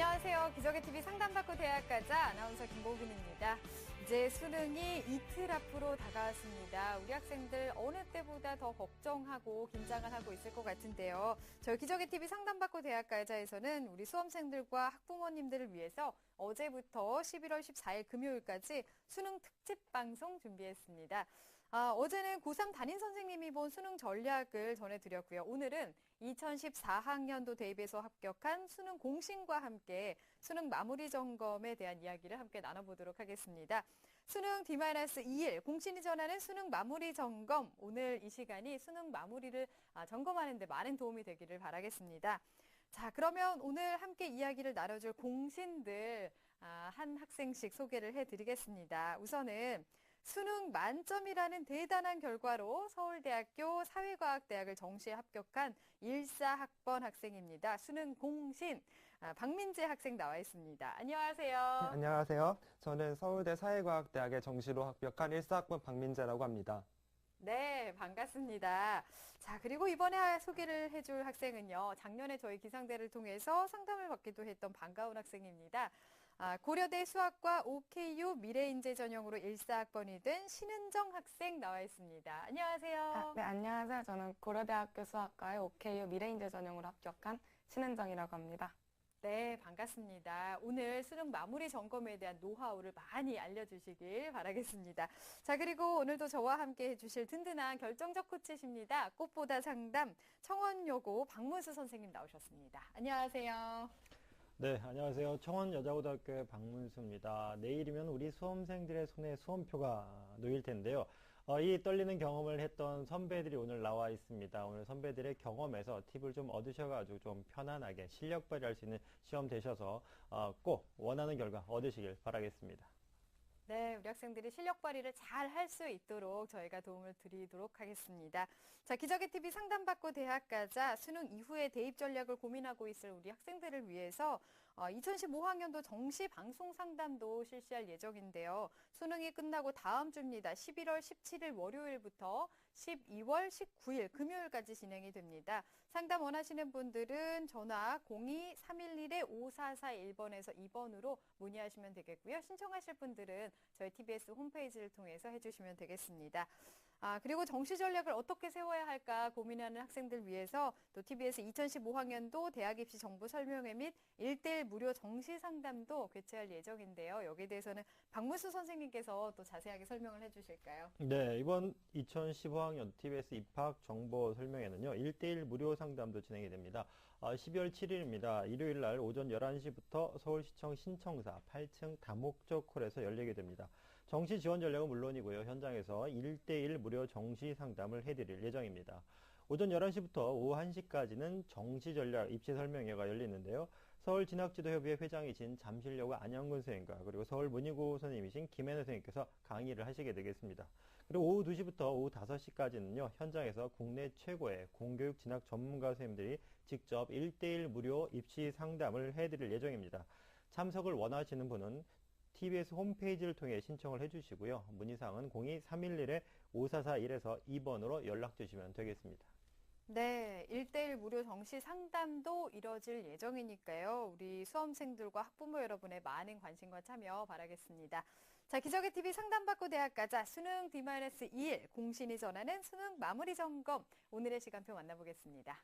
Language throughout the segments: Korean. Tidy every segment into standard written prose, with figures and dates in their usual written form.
안녕하세요. 기적의 TV 상담받고 대학 가자 아나운서 김보빈입니다. 이제 수능이 이틀 앞으로 다가왔습니다. 우리 학생들 어느 때보다 더 걱정하고 긴장을 하고 있을 것 같은데요. 저희 기적의 TV 상담받고 대학 가자에서는 우리 수험생들과 학부모님들을 위해서 어제부터 11월 14일 금요일까지 수능 특집 방송 준비했습니다. 어제는 고3 담임 선생님이 본 수능 전략을 전해드렸고요. 오늘은 2014학년도 대입에서 합격한 수능 공신과 함께 수능 마무리 점검에 대한 이야기를 함께 나눠보도록 하겠습니다. 수능 D-2일 공신이 전하는 수능 마무리 점검. 오늘 이 시간이 수능 마무리를 점검하는 데 많은 도움이 되기를 바라겠습니다. 자, 그러면 오늘 함께 이야기를 나눠줄 공신들 한 학생씩 소개를 해드리겠습니다. 우선은 수능 만점이라는 대단한 결과로 서울대학교 사회과학대학을 정시에 합격한 14학번 학생입니다. 수능 공신 박민재 학생 나와 있습니다. 안녕하세요. 네, 안녕하세요. 저는 서울대 사회과학대학에 정시로 합격한 14학번 박민재라고 합니다. 네, 반갑습니다. 자, 그리고 이번에 소개를 해줄 학생은요. 작년에 저희 기상대를 통해서 상담을 받기도 했던 반가운 학생입니다. 고려대 수학과 OKU 미래인재 전형으로 14학번이 된 신은정 학생 나와 있습니다. 안녕하세요. 네, 안녕하세요. 저는 고려대학교 수학과의 OKU 미래인재 전형으로 합격한 신은정이라고 합니다. 네, 반갑습니다. 오늘 수능 마무리 점검에 대한 노하우를 많이 알려주시길 바라겠습니다. 자, 그리고 오늘도 저와 함께 해주실 든든한 결정적 코치십니다. 꽃보다 상담 청원여고 박문수 선생님 나오셨습니다. 안녕하세요. 네, 안녕하세요. 청원여자고등학교의 박문수입니다. 내일이면 우리 수험생들의 손에 수험표가 놓일 텐데요. 이 떨리는 경험을 했던 선배들이 오늘 나와 있습니다. 오늘 선배들의 경험에서 팁을 좀 얻으셔가지고 좀 편안하게 실력 발휘할 수 있는 시험 되셔서 꼭 원하는 결과 얻으시길 바라겠습니다. 네, 우리 학생들이 실력 발휘를 잘 할 수 있도록 저희가 도움을 드리도록 하겠습니다. 자, 기적의 TV 상담받고 대학 가자 수능 이후의 대입 전략을 고민하고 있을 우리 학생들을 위해서 2015학년도 정시 방송 상담도 실시할 예정인데요. 수능이 끝나고 다음 주입니다. 11월 17일 월요일부터 12월 19일 금요일까지 진행이 됩니다. 상담 원하시는 분들은 전화 02-311-5441번에서 2번으로 문의하시면 되겠고요. 신청하실 분들은 저희 TBS 홈페이지를 통해서 해주시면 되겠습니다. 그리고 정시 전략을 어떻게 세워야 할까 고민하는 학생들 위해서 또 TBS 2015학년도 대학 입시 정보 설명회 및 1:1 무료 정시 상담도 개최할 예정인데요. 여기에 대해서는 박문수 선생님께서 또 자세하게 설명을 해주실까요? 네, 이번 2015학년 TBS 입학 정보 설명회는요, 1:1 무료 상담도 진행이 됩니다. 12월 7일입니다. 일요일 날 오전 11시부터 서울시청 신청사 8층 다목적 홀에서 열리게 됩니다. 정시 지원 전략은 물론이고요. 현장에서 1:1 무료 정시 상담을 해드릴 예정입니다. 오전 11시부터 오후 1시까지는 정시 전략 입시 설명회가 열리는데요. 서울진학지도협의회 회장이신 잠실여고 안영근 선생님과 그리고 서울문희고 선생님이신 김혜나 선생님께서 강의를 하시게 되겠습니다. 그리고 오후 2시부터 오후 5시까지는요. 현장에서 국내 최고의 공교육 진학 전문가 선생님들이 직접 1:1 무료 입시 상담을 해드릴 예정입니다. 참석을 원하시는 분은 TBS 홈페이지를 통해 신청을 해주시고요. 문의사항은 02-311-5441에서 2번으로 연락 주시면 되겠습니다. 네, 1:1 무료 정시 상담도 이뤄질 예정이니까요. 우리 수험생들과 학부모 여러분의 많은 관심과 참여 바라겠습니다. 자, 기적의 TV 상담받고 대학 가자 수능 D-2일 공신이 전하는 수능 마무리 점검 오늘의 시간표 만나보겠습니다.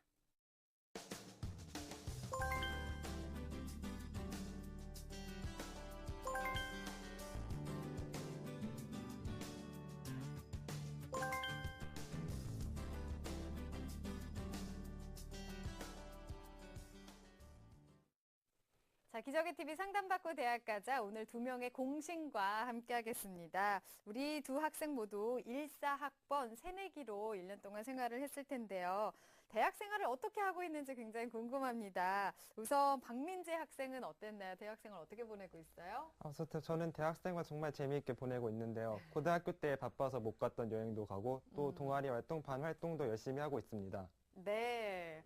자, 기적의 TV 상담받고 대학 가자 오늘 2명의 공신과 함께 하겠습니다. 우리 두 학생 모두 14학번 새내기로 1년 동안 생활을 했을 텐데요. 대학 생활을 어떻게 하고 있는지 굉장히 궁금합니다. 우선 박민재 학생은 어땠나요? 대학 생활 어떻게 보내고 있어요? 저는 대학생활 정말 재미있게 보내고 있는데요. 고등학교 때 바빠서 못 갔던 여행도 가고 또 동아리 활동, 반 활동도 열심히 하고 있습니다. 네.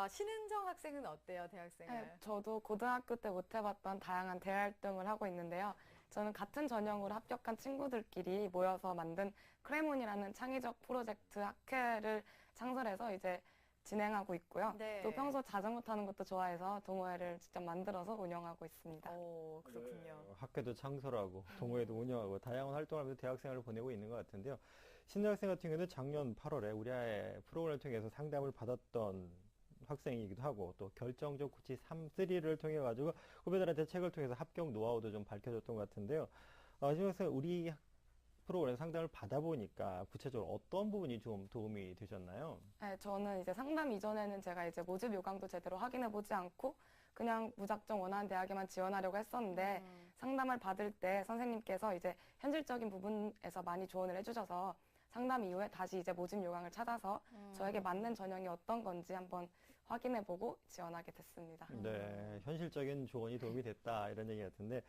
신은정 학생은 어때요, 대학생활? 네, 저도 고등학교 때 못 해봤던 다양한 대활동을 하고 있는데요. 저는 같은 전형으로 합격한 친구들끼리 모여서 만든 크레몬이라는 창의적 프로젝트 학회를 창설해서 이제 진행하고 있고요. 네. 또 평소 자전거 타는 것도 좋아해서 동호회를 직접 만들어서 운영하고 있습니다. 그렇군요. 학교도 창설하고 동호회도 운영하고 다양한 활동을 하면서 대학생활을 보내고 있는 것 같은데요. 신학생 같은 경우는 작년 8월에 우리 아이 프로그램을 통해서 상담을 받았던 학생이기도 하고 또 결정적 코치 3를 통해 가지고 후배들한테 책을 통해서 합격 노하우도 좀 밝혀줬던 것 같은데요. 신학생 우리 프로그램 상담을 받아보니까 구체적으로 어떤 부분이 좀 도움이 되셨나요? 네, 저는 이제 상담 이전에는 제가 이제 모집 요강도 제대로 확인해 보지 않고 그냥 무작정 원하는 대학에만 지원하려고 했었는데 상담을 받을 때 선생님께서 이제 현실적인 부분에서 많이 조언을 해주셔서 상담 이후에 다시 이제 모집 요강을 찾아서 저에게 맞는 전형이 어떤 건지 한번 확인해 보고 지원하게 됐습니다. 네, 현실적인 조언이 도움이 됐다 이런 얘기 같은데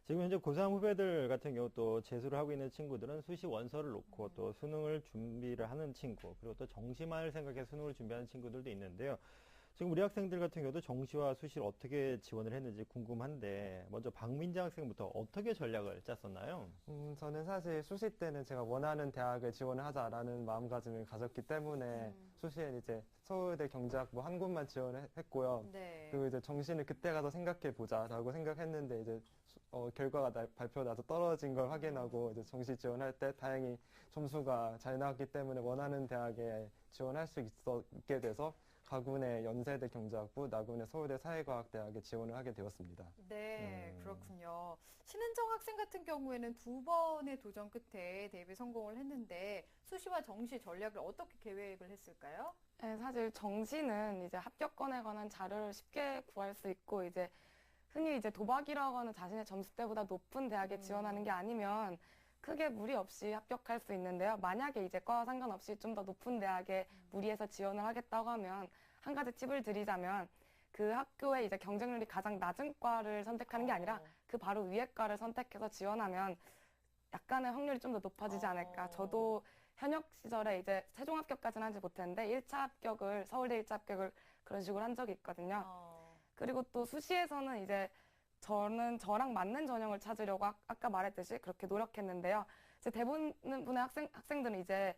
지금 현재 고3 후배들 같은 경우 또 재수를 하고 있는 친구들은 수시 원서를 놓고 또 수능을 준비를 하는 친구 그리고 또 정시만을 생각해서 수능을 준비하는 친구들도 있는데요. 지금 우리 학생들 같은 경우도 정시와 수시를 어떻게 지원을 했는지 궁금한데 먼저 박민재 학생부터 어떻게 전략을 짰었나요? 저는 사실 수시 때는 제가 원하는 대학을 지원을 하자라는 마음가짐을 가졌기 때문에 수시에 이제 서울대 경제학부 한 곳만 지원을 했고요. 네. 그리고 이제 정시는 그때 가서 생각해 보자라고 생각했는데 이제 결과가 발표나서 떨어진 걸 확인하고 이제 정시 지원할 때 다행히 점수가 잘 나왔기 때문에 원하는 대학에 지원할 수 있게 돼서 가군의 연세대 경제학부, 나군의 서울대 사회과학대학에 지원을 하게 되었습니다. 네, 그렇군요. 신은정 학생 같은 경우에는 2번의 도전 끝에 대입에 성공을 했는데 수시와 정시 전략을 어떻게 계획을 했을까요? 네, 사실 정시는 이제 합격권에 관한 자료를 쉽게 구할 수 있고 이제 흔히 이제 도박이라고 하는 자신의 점수대보다 높은 대학에 지원하는 게 아니면 크게 무리 없이 합격할 수 있는데요. 만약에 이제 과와 상관없이 좀 더 높은 대학에 무리해서 지원을 하겠다고 하면 한 가지 팁을 드리자면 그 학교의 이제 경쟁률이 가장 낮은 과를 선택하는 게 아니라 그 바로 위에 과를 선택해서 지원하면 약간의 확률이 좀 더 높아지지 않을까. 저도 현역 시절에 이제 최종 합격까지는 하지 못했는데 1차 합격을 서울대 1차 합격을 그런 식으로 한 적이 있거든요. 그리고 또 수시에서는 이제 저는 저랑 맞는 전형을 찾으려고 아까 말했듯이 그렇게 노력했는데요. 이제 대부분의 학생들은 이제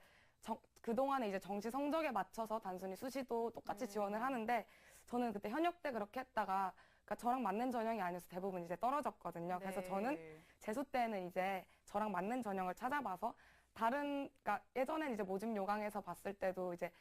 그동안에 이제 정시 성적에 맞춰서 단순히 수시도 똑같이 지원을 하는데 저는 그때 현역 때 그렇게 했다가 그러니까 저랑 맞는 전형이 아니어서 대부분 이제 떨어졌거든요. 그래서 저는 재수 때는 이제 저랑 맞는 전형을 찾아봐서 그러니까 예전엔 이제 모집 요강에서 봤을 때도 이제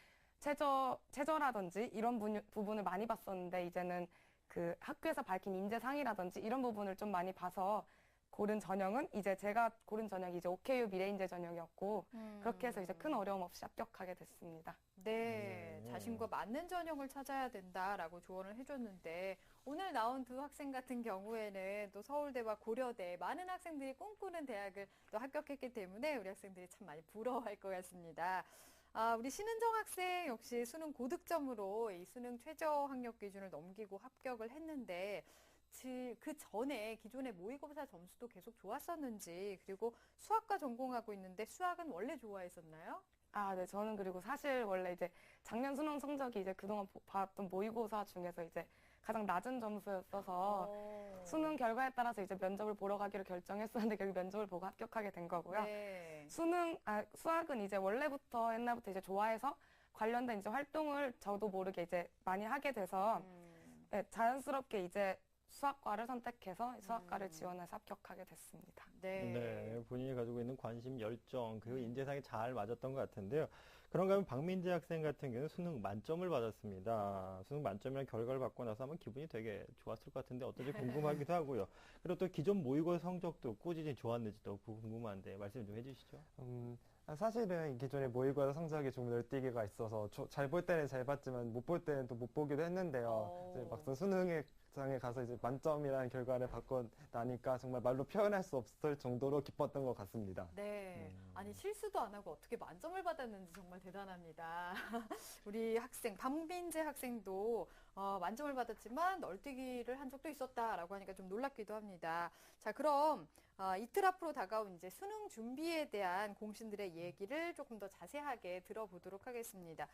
최저라든지 이런 부분을 많이 봤었는데 이제는 그 학교에서 밝힌 인재상이라든지 이런 부분을 좀 많이 봐서 고른 전형은 이제 제가 고른 전형이 이제 OKU 미래인재 전형이었고 그렇게 해서 이제 큰 어려움 없이 합격하게 됐습니다. 네, 자신과 맞는 전형을 찾아야 된다라고 조언을 해줬는데 오늘 나온 두 학생 같은 경우에는 또 서울대와 고려대 많은 학생들이 꿈꾸는 대학을 또 합격했기 때문에 우리 학생들이 참 많이 부러워할 것 같습니다. 우리 신은정 학생 역시 수능 고득점으로 이 수능 최저 학력 기준을 넘기고 합격을 했는데 그 전에 기존의 모의고사 점수도 계속 좋았었는지 그리고 수학과 전공하고 있는데 수학은 원래 좋아했었나요? 네. 저는 그리고 사실 원래 이제 작년 수능 성적이 이제 그동안 봤던 모의고사 중에서 이제 가장 낮은 점수였어서 수능 결과에 따라서 이제 면접을 보러 가기로 결정했었는데 결국 면접을 보고 합격하게 된 거고요. 네. 수학은 이제 원래부터 옛날부터 이제 좋아해서 관련된 이제 활동을 저도 모르게 이제 많이 하게 돼서 네, 자연스럽게 이제 수학과를 선택해서 수학과를 지원해서 합격하게 됐습니다. 네, 본인이 가지고 있는 관심, 열정, 그리고 인재상에 잘 맞았던 것 같은데요. 그런가 하면 박민재 학생 같은 경우는 수능 만점을 받았습니다. 수능 만점이라는 결과를 받고 나서 아마 기분이 되게 좋았을 것 같은데 어떤지 궁금하기도 하고요. 그리고 또 기존 모의고사 성적도 꾸준히 좋았는지도 궁금한데 말씀 좀 해주시죠. 사실은 기존의 모의고사 성적이 좀 널뛰기가 있어서 잘 볼 때는 잘 봤지만 못 볼 때는 또 못 보기도 했는데요. 이제 막상 수능장에 가서 이제 만점이라는 결과를 받고 나니까 정말 말로 표현할 수 없을 정도로 기뻤던 것 같습니다. 네. 아니 실수도 안 하고 어떻게 만점을 받았는지 정말 대단합니다. 우리 학생 박민재 학생도 만점을 받았지만 널뛰기를 한 적도 있었다라고 하니까 좀 놀랍기도 합니다. 자, 그럼 이틀 앞으로 다가온 이제 수능 준비에 대한 공신들의 얘기를 조금 더 자세하게 들어보도록 하겠습니다.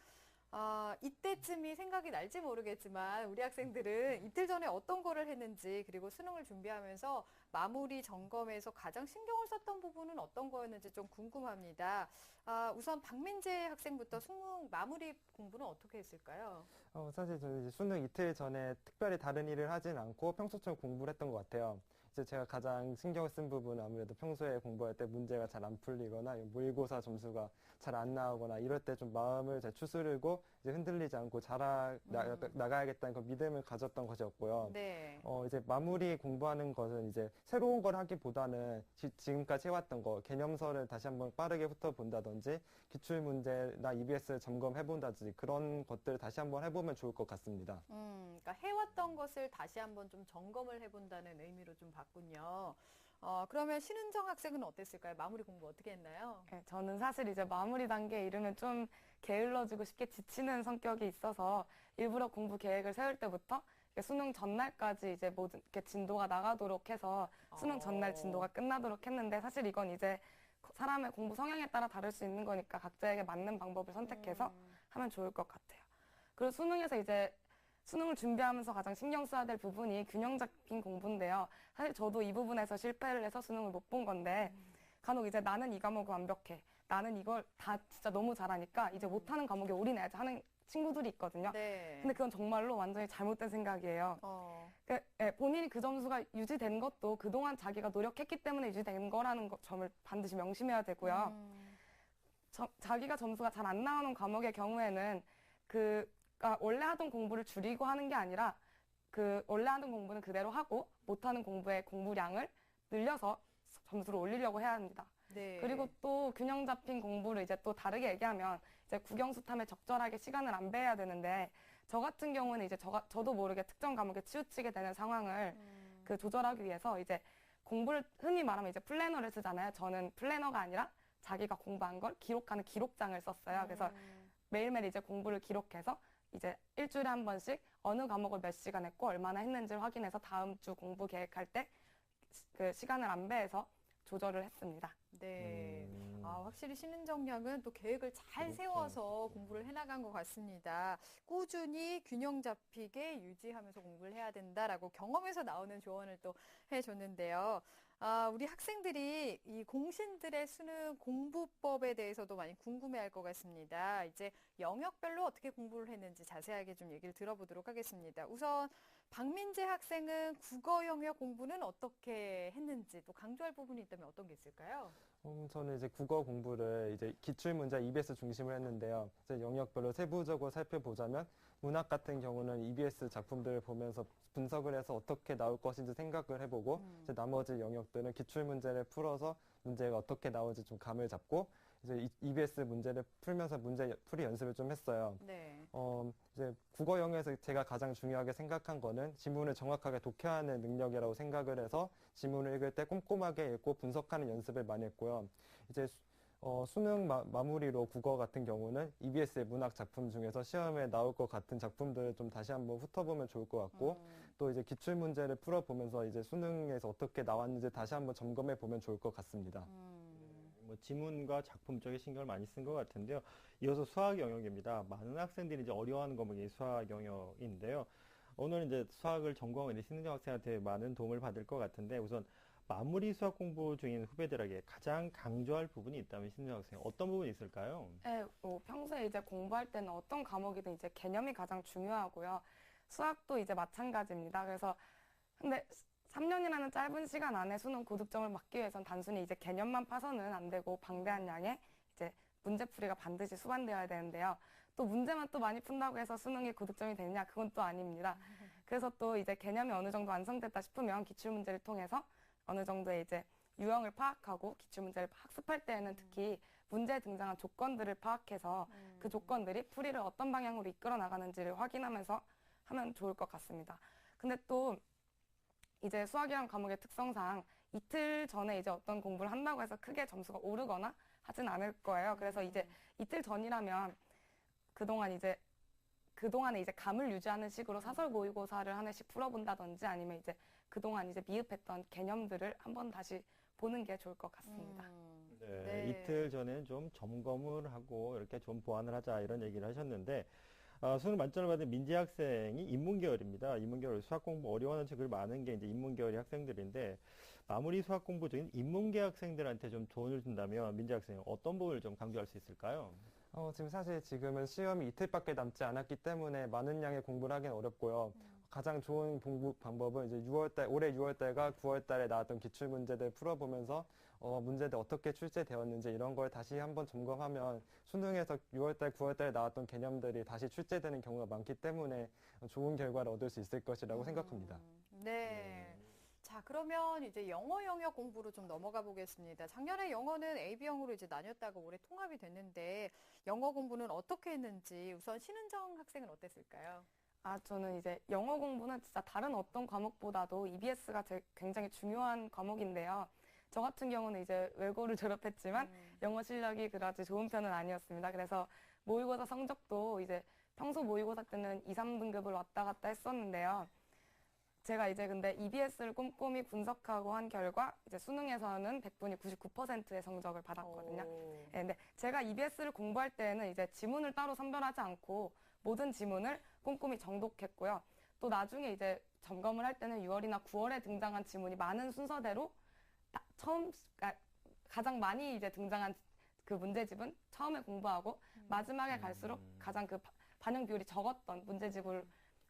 이때쯤이 생각이 날지 모르겠지만 우리 학생들은 이틀 전에 어떤 거를 했는지 그리고 수능을 준비하면서 마무리 점검에서 가장 신경을 썼던 부분은 어떤 거였는지 좀 궁금합니다. 우선 박민재 학생부터 수능 마무리 공부는 어떻게 했을까요? 사실 저는 이제 수능 이틀 전에 특별히 다른 일을 하진 않고 평소처럼 공부를 했던 것 같아요. 이제 제가 가장 신경 쓴 부분은 아무래도 평소에 공부할 때 문제가 잘 안 풀리거나 모의고사 점수가 잘 안 나오거나 이럴 때 좀 마음을 잘 추스르고 이제 흔들리지 않고 나가야겠다는 그 믿음을 가졌던 것이었고요. 네. 이제 마무리 공부하는 것은 이제 새로운 걸 하기보다는 지금까지 해왔던 거, 개념서를 다시 한번 빠르게 훑어본다든지, 기출문제나 EBS 점검해본다든지, 그런 것들을 다시 한번 해보면 좋을 것 같습니다. 그러니까 해왔던 것을 다시 한번 좀 점검을 해본다는 의미로 좀 봤군요. 그러면 신은정 학생은 어땠을까요? 마무리 공부 어떻게 했나요? 네, 저는 사실 이제 마무리 단계에 이르면 좀 게을러지고 쉽게 지치는 성격이 있어서 일부러 공부 계획을 세울 때부터 수능 전날까지 이제 모든 게 진도가 나가도록 해서 수능 전날 진도가 끝나도록 했는데 사실 이건 이제 사람의 공부 성향에 따라 다를 수 있는 거니까 각자에게 맞는 방법을 선택해서 하면 좋을 것 같아요. 그리고 수능에서 이제 수능을 준비하면서 가장 신경 써야 될 부분이 균형 잡힌 공부인데요. 사실 저도 이 부분에서 실패를 해서 수능을 못 본 건데 간혹 이제 나는 이 과목을 완벽해. 나는 이걸 다 진짜 너무 잘하니까 이제 못하는 과목에 올인해야지 하는 친구들이 있거든요. 네. 근데 그건 정말로 완전히 잘못된 생각이에요. 본인이 그 점수가 유지된 것도 그동안 자기가 노력했기 때문에 유지된 거라는 점을 반드시 명심해야 되고요. 자기가 점수가 잘 안 나오는 과목의 경우에는 원래 하던 공부를 줄이고 하는 게 아니라 원래 하던 공부는 그대로 하고 못하는 공부의 공부량을 늘려서 점수를 올리려고 해야 합니다. 네. 그리고 또 균형 잡힌 공부를 이제 또 다르게 얘기하면 이제 국영수탐에 적절하게 시간을 안배해야 되는데 저 같은 경우는 이제 저도 모르게 특정 과목에 치우치게 되는 상황을 조절하기 위해서 이제 공부를 흔히 말하면 이제 플래너를 쓰잖아요. 저는 플래너가 아니라 자기가 공부한 걸 기록하는 기록장을 썼어요. 그래서 매일매일 이제 공부를 기록해서 이제 일주일에 한 번씩 어느 과목을 몇 시간 했고 얼마나 했는지를 확인해서 다음 주 공부 계획할 때 그 시간을 안배해서 조절을 했습니다. 네. 확실히 신은정 양은 또 계획을 잘 그렇죠. 세워서 공부를 해나간 것 같습니다. 꾸준히 균형 잡히게 유지하면서 공부를 해야 된다라고 경험에서 나오는 조언을 또 해줬는데요. 우리 학생들이 이 공신들의 수능 공부법에 대해서도 많이 궁금해할 것 같습니다. 이제 영역별로 어떻게 공부를 했는지 자세하게 좀 얘기를 들어보도록 하겠습니다. 우선 박민재 학생은 국어 영역 공부는 어떻게 했는지 또 강조할 부분이 있다면 어떤 게 있을까요? 저는 이제 국어 공부를 이제 기출문제 EBS 중심으로 했는데요. 이제 영역별로 세부적으로 살펴보자면 문학 같은 경우는 EBS 작품들을 보면서 분석을 해서 어떻게 나올 것인지 생각을 해보고 이제 나머지 영역들은 기출문제를 풀어서 문제가 어떻게 나올지 좀 감을 잡고 이제 EBS 문제를 풀면서 문제 풀이 연습을 좀 했어요. 네. 이제 국어 영역에서 제가 가장 중요하게 생각한 거는 지문을 정확하게 독해하는 능력이라고 생각을 해서 지문을 읽을 때 꼼꼼하게 읽고 분석하는 연습을 많이 했고요. 이제 수능 마무리로 국어 같은 경우는 EBS의 문학 작품 중에서 시험에 나올 것 같은 작품들을 좀 다시 한번 훑어보면 좋을 것 같고 또 이제 기출 문제를 풀어보면서 이제 수능에서 어떻게 나왔는지 다시 한번 점검해 보면 좋을 것 같습니다. 뭐 지문과 작품 쪽에 신경을 많이 쓴 것 같은데요. 이어서 수학 영역입니다. 많은 학생들이 이제 어려워하는 과목이 수학 영역인데요. 오늘 이제 수학을 전공하고 있는 신은정 학생한테 많은 도움을 받을 것 같은데 우선 마무리 수학 공부 중인 후배들에게 가장 강조할 부분이 있다면 신은정 학생 어떤 부분이 있을까요? 네, 평소에 이제 공부할 때는 어떤 과목이든 이제 개념이 가장 중요하고요. 수학도 이제 마찬가지입니다. 그래서 근데 3년이라는 짧은 시간 안에 수능 고득점을 막기 위해선 단순히 이제 개념만 파서는 안 되고 방대한 양의 이제 문제풀이가 반드시 수반되어야 되는데요. 또 문제만 또 많이 푼다고 해서 수능이 고득점이 되느냐? 그건 또 아닙니다. 그래서 또 이제 개념이 어느 정도 완성됐다 싶으면 기출문제를 통해서 어느 정도의 이제 유형을 파악하고 기출문제를 학습할 때에는 특히 문제에 등장한 조건들을 파악해서 그 조건들이 풀이를 어떤 방향으로 이끌어 나가는지를 확인하면서 하면 좋을 것 같습니다. 근데 또 이제 수학이란 과목의 특성상 이틀 전에 이제 어떤 공부를 한다고 해서 크게 점수가 오르거나 하진 않을 거예요. 그래서 이제 이틀 전이라면 그동안에 이제 감을 유지하는 식으로 사설 모의고사를 한 해씩 풀어본다든지 아니면 이제 그동안 이제 미흡했던 개념들을 한번 다시 보는 게 좋을 것 같습니다. 네, 네. 이틀 전엔 좀 점검을 하고 이렇게 좀 보완을 하자 이런 얘기를 하셨는데 수능 만점을 받은 민재 학생이 인문계열입니다. 인문계열 수학 공부 어려워하는 친구들이 많은 게 이제 인문계열의 학생들인데 마무리 수학 공부 중인 인문계 학생들한테 좀 조언을 준다면 민재 학생 어떤 부분을 좀 강조할 수 있을까요? 지금 사실 지금은 시험이 이틀밖에 남지 않았기 때문에 많은 양의 공부를 하기는 어렵고요. 가장 좋은 공부 방법은 이제 올해 6월달과 9월달에 나왔던 기출문제들 풀어보면서 문제들 어떻게 출제되었는지 이런 걸 다시 한번 점검하면 수능에서 6월달, 9월달에 나왔던 개념들이 다시 출제되는 경우가 많기 때문에 좋은 결과를 얻을 수 있을 것이라고 생각합니다. 네. 자, 그러면 이제 영어 영역 공부로 좀 넘어가 보겠습니다. 작년에 영어는 AB형으로 이제 나뉘었다가 올해 통합이 됐는데 영어 공부는 어떻게 했는지 우선 신은정 학생은 어땠을까요? 저는 이제 영어 공부는 진짜 다른 어떤 과목보다도 EBS가 굉장히 중요한 과목인데요. 저 같은 경우는 이제 외고를 졸업했지만 영어 실력이 그다지 좋은 편은 아니었습니다. 그래서 모의고사 성적도 이제 평소 모의고사 때는 2, 3등급을 왔다 갔다 했었는데요. 제가 이제 근데 EBS를 꼼꼼히 분석하고 한 결과 이제 수능에서는 100분이 99%의 성적을 받았거든요. 네, 근데 제가 EBS를 공부할 때는 이제 지문을 따로 선별하지 않고 모든 지문을 꼼꼼히 정독했고요. 또 나중에 이제 점검을 할 때는 6월이나 9월에 등장한 지문이 많은 순서대로 가장 많이 이제 등장한 그 문제집은 처음에 공부하고 마지막에 갈수록 가장 그 반영 비율이 적었던 문제집을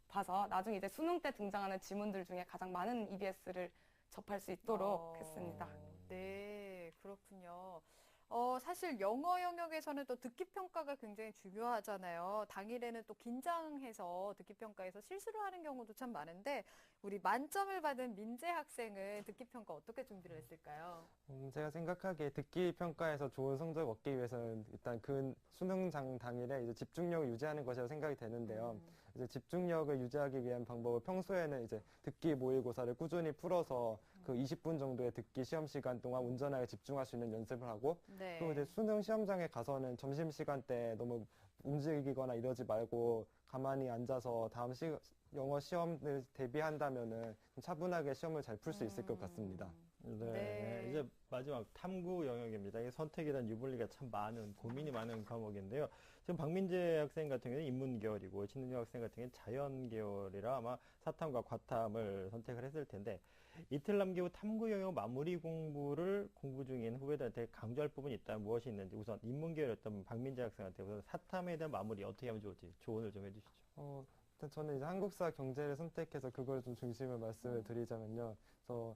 봐서 나중에 이제 수능 때 등장하는 지문들 중에 가장 많은 EBS를 접할 수 있도록 했습니다. 네, 그렇군요. 사실 영어 영역에서는 또 듣기평가가 굉장히 중요하잖아요. 당일에는 또 긴장해서 듣기평가에서 실수를 하는 경우도 참 많은데 우리 만점을 받은 민재 학생은 듣기평가 어떻게 준비를 했을까요? 제가 생각하기에 듣기 평가에서 좋은 성적 얻기 위해서는 일단 그 수능장 당일에 이제 집중력을 유지하는 것이라고 생각이 되는데요. 이제 집중력을 유지하기 위한 방법을 평소에는 이제 듣기 모의고사를 꾸준히 풀어서 그 20분 정도의 듣기 시험 시간 동안 운전하게 집중할 수 있는 연습을 하고 네. 또 이제 수능 시험장에 가서는 점심 시간 때 너무 움직이거나 이러지 말고 가만히 앉아서 영어 시험을 대비한다면은 좀 차분하게 시험을 잘 풀 수 있을 것 같습니다. 네. 네. 이제 마지막 탐구 영역입니다. 이 선택에 대한 유불리가 참 많은, 고민이 많은 과목인데요. 지금 박민재 학생 같은 경우는 인문 계열이고, 신은영 학생 같은 경우는 자연 계열이라 아마 사탐과 과탐을 선택을 했을 텐데, 이틀 남기고 탐구 영역 마무리 공부를 공부 중인 후배들한테 강조할 부분이 있다면 무엇이 있는지 우선 인문 계열이었던 박민재 학생한테 우선 사탐에 대한 마무리 어떻게 하면 좋을지 조언을 좀 해주시죠. 일단 저는 이제 한국사 경제를 선택해서 그걸 좀 중심을 말씀을 드리자면요.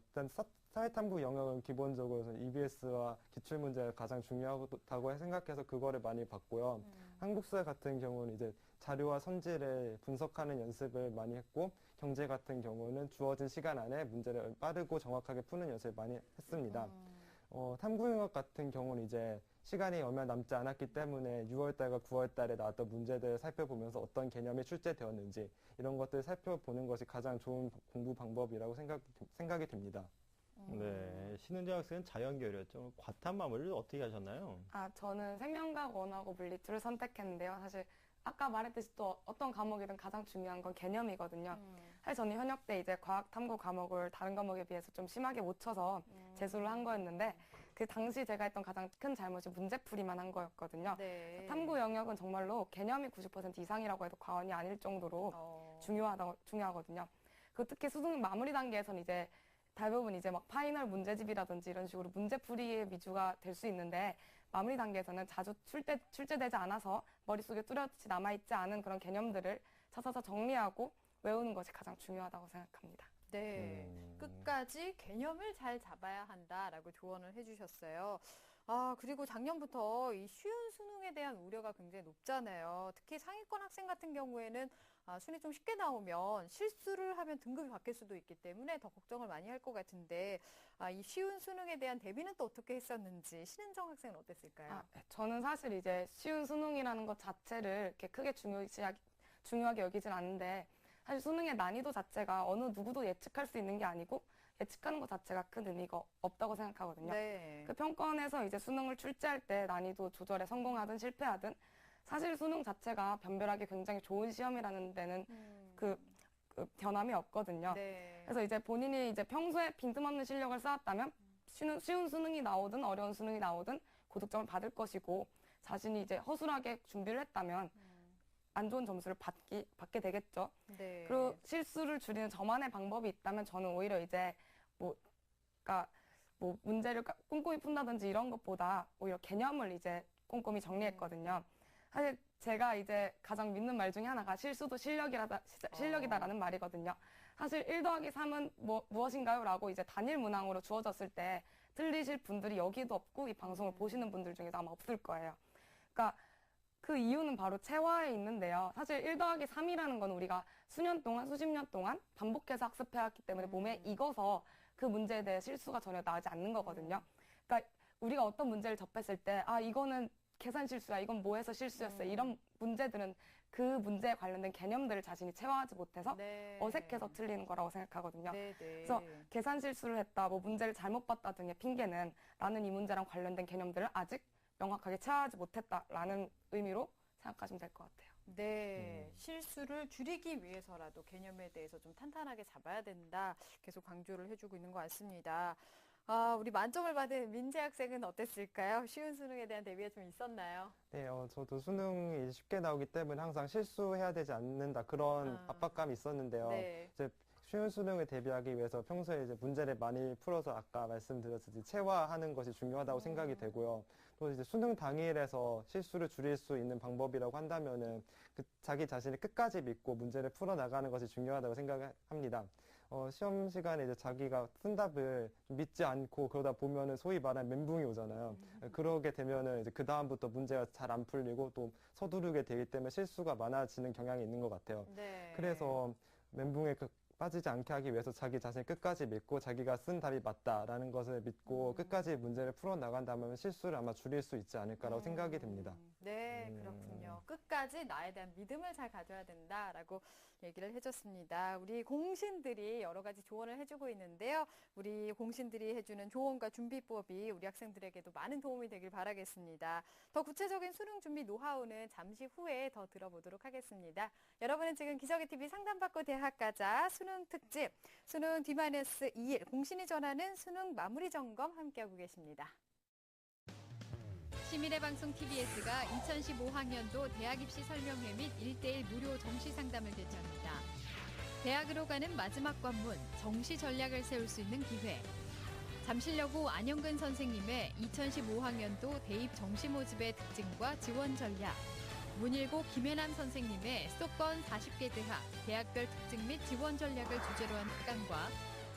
일단 사회탐구 영역은 기본적으로 EBS와 기출문제가 가장 중요하다고 생각해서 그거를 많이 봤고요. 한국사 같은 경우는 이제 자료와 선지를 분석하는 연습을 많이 했고, 경제 같은 경우는 주어진 시간 안에 문제를 빠르고 정확하게 푸는 연습을 많이 했습니다. 탐구 영역 같은 경우는 이제 시간이 얼마 남지 않았기 때문에 6월달과 9월달에 나왔던 문제들을 살펴보면서 어떤 개념이 출제되었는지 이런 것들을 살펴보는 것이 가장 좋은 공부 방법이라고 생각이 듭니다. 네. 신은정 학생은 자연 계열이었죠. 과탐 마무리를 어떻게 하셨나요? 저는 생명과학, 원하고 물리 둘을 선택했는데요. 사실 아까 말했듯이 또 어떤 과목이든 가장 중요한 건 개념이거든요. 사실 저는 현역 때 이제 과학 탐구 과목을 다른 과목에 비해서 좀 심하게 못 쳐서 재수를 한 거였는데 그 당시 제가 했던 가장 큰 잘못이 문제풀이만 한 거였거든요. 네. 탐구 영역은 정말로 개념이 90% 이상이라고 해도 과언이 아닐 정도로 중요하거든요. 그 특히 수능 마무리 단계에서는 이제 대부분 이제 막 파이널 문제집이라든지 이런 식으로 문제풀이의 위주가 될 수 있는데 마무리 단계에서는 자주 출제되지 않아서 머릿속에 뚜렷이 남아있지 않은 그런 개념들을 찾아서 정리하고 외우는 것이 가장 중요하다고 생각합니다. 네. 끝까지 개념을 잘 잡아야 한다라고 조언을 해주셨어요. 그리고 작년부터 이 쉬운 수능에 대한 우려가 굉장히 높잖아요. 특히 상위권 학생 같은 경우에는 순위 좀 쉽게 나오면 실수를 하면 등급이 바뀔 수도 있기 때문에 더 걱정을 많이 할 것 같은데 이 쉬운 수능에 대한 대비는 또 어떻게 했었는지 신은정 학생은 어땠을까요? 저는 사실 이제 쉬운 수능이라는 것 자체를 이렇게 크게 중요하게 여기진 않는데 사실 수능의 난이도 자체가 어느 누구도 예측할 수 있는 게 아니고 예측하는 것 자체가 큰 의미가 없다고 생각하거든요. 네. 그 평가원에서 이제 수능을 출제할 때 난이도 조절에 성공하든 실패하든 사실 수능 자체가 변별하기 굉장히 좋은 시험이라는 데는 그 변함이 없거든요. 네. 그래서 이제 본인이 이제 평소에 빈틈없는 실력을 쌓았다면 쉬운 수능이 나오든 어려운 수능이 나오든 고득점을 받을 것이고 자신이 이제 허술하게 준비를 했다면 안 좋은 점수를 받게 되겠죠. 네. 그리고 실수를 줄이는 저만의 방법이 있다면 저는 오히려 이제 그러니까 문제를 꼼꼼히 푼다든지 이런 것보다 오히려 개념을 이제 꼼꼼히 정리했거든요. 사실 제가 이제 가장 믿는 말 중에 하나가 실수도 실력이다라는 말이거든요. 사실 1 더하기 3은 무엇인가요? 라고 이제 단일 문항으로 주어졌을 때 틀리실 분들이 여기도 없고 이 방송을 보시는 분들 중에도 아마 없을 거예요. 그러니까 그 이유는 바로 체화에 있는데요. 사실 1 더하기 3이라는 건 우리가 수년 동안, 수십 년 동안 반복해서 학습해왔기 때문에 몸에 익어서 그 문제에 대해 실수가 전혀 나지 않는 거거든요. 그러니까 우리가 어떤 문제를 접했을 때, 이거는 계산 실수야, 이건 뭐해서 실수였어. 이런 문제들은 그 문제에 관련된 개념들을 자신이 체화하지 못해서 네. 어색해서 틀리는 거라고 생각하거든요. 네, 네. 그래서 계산 실수를 했다, 문제를 잘못 봤다 등의 핑계는 나는 이 문제랑 관련된 개념들을 아직 명확하게 체화하지 못했다라는 의미로 생각하시면 될 것 같아요. 네, 실수를 줄이기 위해서라도 개념에 대해서 좀 탄탄하게 잡아야 된다. 계속 강조를 해주고 있는 것 같습니다. 우리 만점을 받은 민재 학생은 어땠을까요? 쉬운 수능에 대한 대비가 좀 있었나요? 네, 저도 수능이 쉽게 나오기 때문에 항상 실수해야 되지 않는다 그런 압박감이 있었는데요. 네. 이제 쉬운 수능을 대비하기 위해서 평소에 이제 문제를 많이 풀어서 아까 말씀드렸듯이 체화하는 것이 중요하다고 생각이 되고요. 또 이제 수능 당일에서 실수를 줄일 수 있는 방법이라고 한다면은 자기 자신을 끝까지 믿고 문제를 풀어 나가는 것이 중요하다고 생각합니다. 시험 시간에 이제 자기가 쓴 답을 믿지 않고 그러다 보면은 소위 말하는 멘붕이 오잖아요. 그러게 되면은 이제 그 다음부터 문제가 잘 안 풀리고 또 서두르게 되기 때문에 실수가 많아지는 경향이 있는 것 같아요. 네. 그래서 멘붕에 빠지지 않게 하기 위해서 자기 자신을 끝까지 믿고 자기가 쓴 답이 맞다라는 것을 믿고 끝까지 문제를 풀어나간다면 실수를 아마 줄일 수 있지 않을까라고 생각이 됩니다. 네, 그렇군요. 끝까지 나에 대한 믿음을 잘 가져야 된다라고 얘기를 해줬습니다. 우리 공신들이 여러 가지 조언을 해주고 있는데요. 우리 공신들이 해주는 조언과 준비법이 우리 학생들에게도 많은 도움이 되길 바라겠습니다. 더 구체적인 수능 준비 노하우는 잠시 후에 더 들어보도록 하겠습니다. 여러분은 지금 기적의 TV 상담받고 대학 가자 수능 특집 수능 D-2일 공신이 전하는 수능 마무리 점검 함께하고 계십니다. 시민의 방송 TBS가 2015학년도 대학 입시 설명회 및 1:1 무료 정시 상담을 개최합니다. 대학으로 가는 마지막 관문, 정시 전략을 세울 수 있는 기회. 잠실여고 안영근 선생님의 2015학년도 대입 정시 모집의 특징과 지원 전략. 문일고 김혜남 선생님의 수도권 40개 대학별 특징 및 지원 전략을 주제로 한 특강과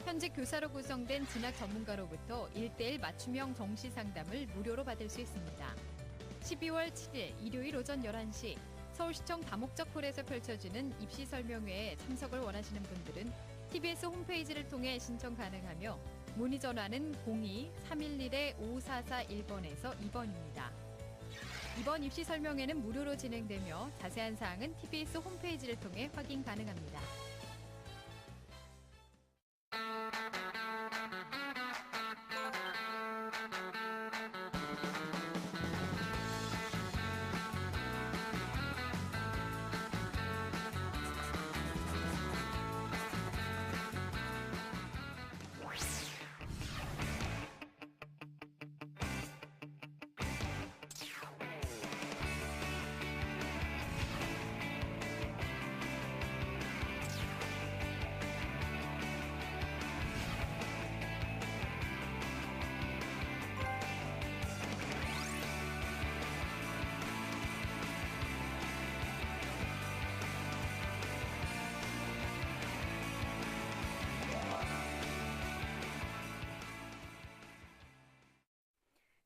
현직 교사로 구성된 진학 전문가로부터 1:1 맞춤형 정시 상담을 무료로 받을 수 있습니다. 12월 7일 일요일 오전 11시 서울시청 다목적 홀에서 펼쳐지는 입시 설명회에 참석을 원하시는 분들은 TBS 홈페이지를 통해 신청 가능하며 문의 전화는 02-311-5441번에서 2번입니다. 이번 입시 설명회는 무료로 진행되며 자세한 사항은 TBS 홈페이지를 통해 확인 가능합니다.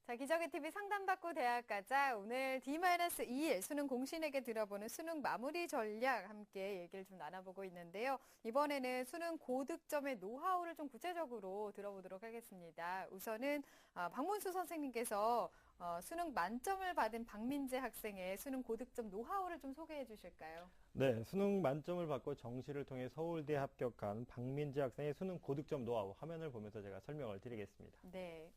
자, 기적의 TV 상담받고 대학 가자. 오늘 D-2일 수능 공신에게 들어보는 수능 마무리 전략 함께 얘기를 좀 나눠보고 있는데요. 이번에는 수능 고득점의 노하우를 좀 구체적으로 들어보도록 하겠습니다. 우선은 박문수 선생님께서 수능 만점을 받은 박민재 학생의 수능 고득점 노하우를 좀 소개해 주실까요? 네, 수능 만점을 받고 정시를 통해 서울대 합격한 박민재 학생의 수능 고득점 노하우 화면을 보면서 제가 설명을 드리겠습니다. 네.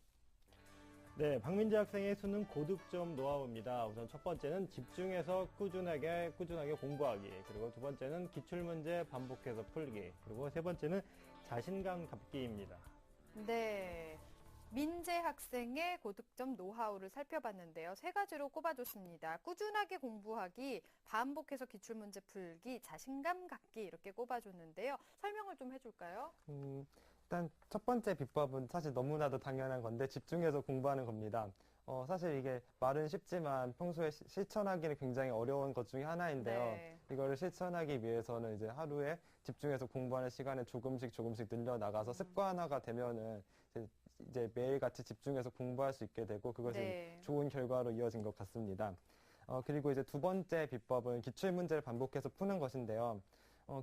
네, 박민재 학생의 수능 고득점 노하우입니다. 우선 첫 번째는 집중해서 꾸준하게 공부하기. 그리고 두 번째는 기출문제 반복해서 풀기. 그리고 세 번째는 자신감 갖기입니다. 네. 민재 학생의 고득점 노하우를 살펴봤는데요. 세 가지로 꼽아줬습니다. 꾸준하게 공부하기, 반복해서 기출문제 풀기, 자신감 갖기 이렇게 꼽아줬는데요. 설명을 좀 해줄까요? 일단 첫 번째 비법은 사실 너무나도 당연한 건데 집중해서 공부하는 겁니다. 사실 이게 말은 쉽지만 평소에 실천하기는 굉장히 어려운 것 중에 하나인데요. 네. 이거를 실천하기 위해서는 이제 하루에 집중해서 공부하는 시간을 조금씩 늘려나가서 습관화가 되면은 이제 매일같이 집중해서 공부할 수 있게 되고 그것이 네. 좋은 결과로 이어진 것 같습니다. 그리고 이제 두 번째 비법은 기출문제를 반복해서 푸는 것인데요.